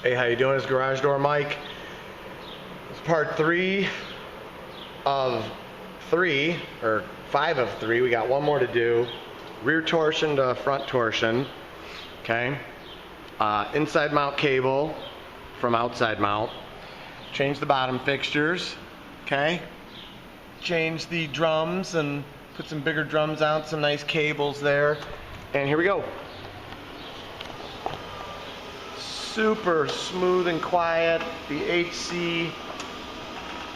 Hey, how you doing? It's Garage Door Mike. It's part 3 of 3, or 5 of 3. We got one more to do. Rear torsion to front torsion. Okay. Inside mount cable from outside mount. Change the bottom fixtures. Okay. Change the drums and put some bigger drums out, some nice cables there. And here we go. Super smooth and quiet. The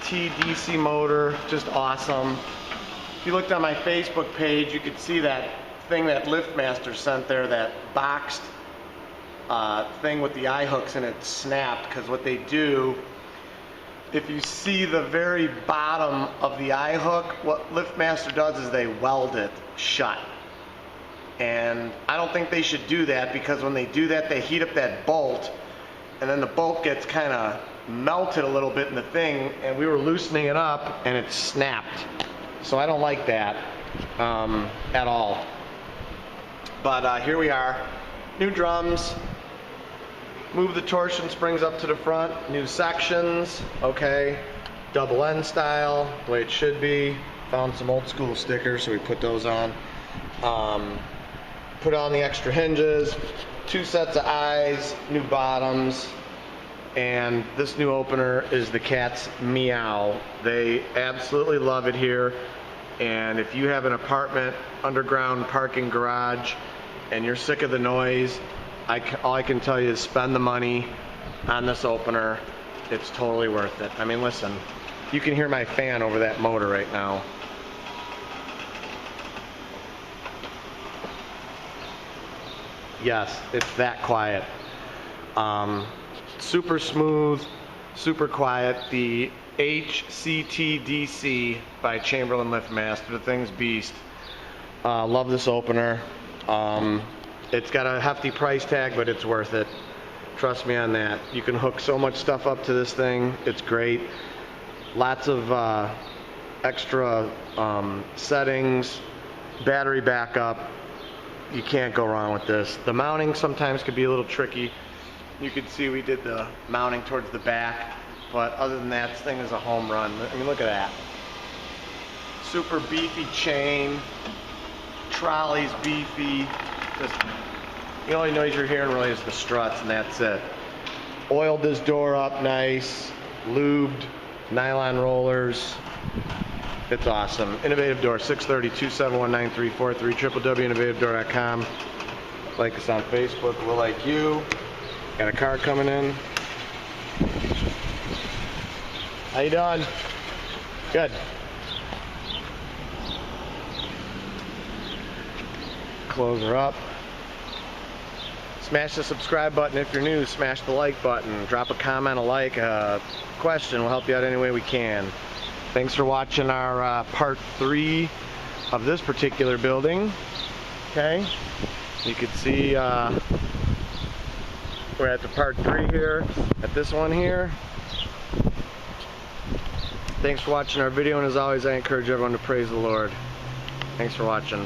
HCTDCU motor, just awesome. If you looked on my Facebook page, you could see that thing that LiftMaster sent there, that boxed thing with the eye hooks, and it snapped. Because what they do, if you see the very bottom of the eye hook, what LiftMaster does is they weld it shut. And I don't think they should do that, because when they do that, they heat up that bolt, and then the bolt gets kind of melted a little bit in the thing, and we were loosening it up and it snapped. So I don't like that at all. But here we are, new drums, move the torsion springs up to the front, new sections, okay, double end style, the way it should be. Found some old school stickers, so we put those on. Put on the extra hinges, 2 sets of eyes, new bottoms, and this new opener is the cat's meow. They absolutely love it here, and if you have an apartment, underground parking garage, and you're sick of the noise, all I can tell you is spend the money on this opener. It's totally worth it. I mean, listen, you can hear my fan over that motor right now. Yes, it's that quiet. Super smooth, super quiet. The HCTDC by Chamberlain LiftMaster. The thing's beast. Love this opener. It's got a hefty price tag, but it's worth it. Trust me on that. You can hook so much stuff up to this thing. It's great. Lots of extra settings, battery backup. You can't go wrong with this. The mounting sometimes could be a little tricky. You can see we did the mounting towards the back, but other than that, this thing is a home run. I mean, look at that. Super beefy chain, trolley's beefy. Just, the only noise you're hearing really is the struts, and that's it. Oiled this door up nice, lubed, nylon rollers. It's awesome. Innovative Door, 630-271-9343, www.innovativedoor.com. Like us on Facebook, we'll like you. Got a car coming in. How you doing? Good. Close her up. Smash the subscribe button if you're new. Smash the like button. Drop a comment, a like, a question. We'll help you out any way we can. Thanks for watching our part 3 of this particular building. Okay, you can see we're at the part 3 here, at this one here. Thanks for watching our video, and as always, I encourage everyone to praise the Lord. Thanks for watching.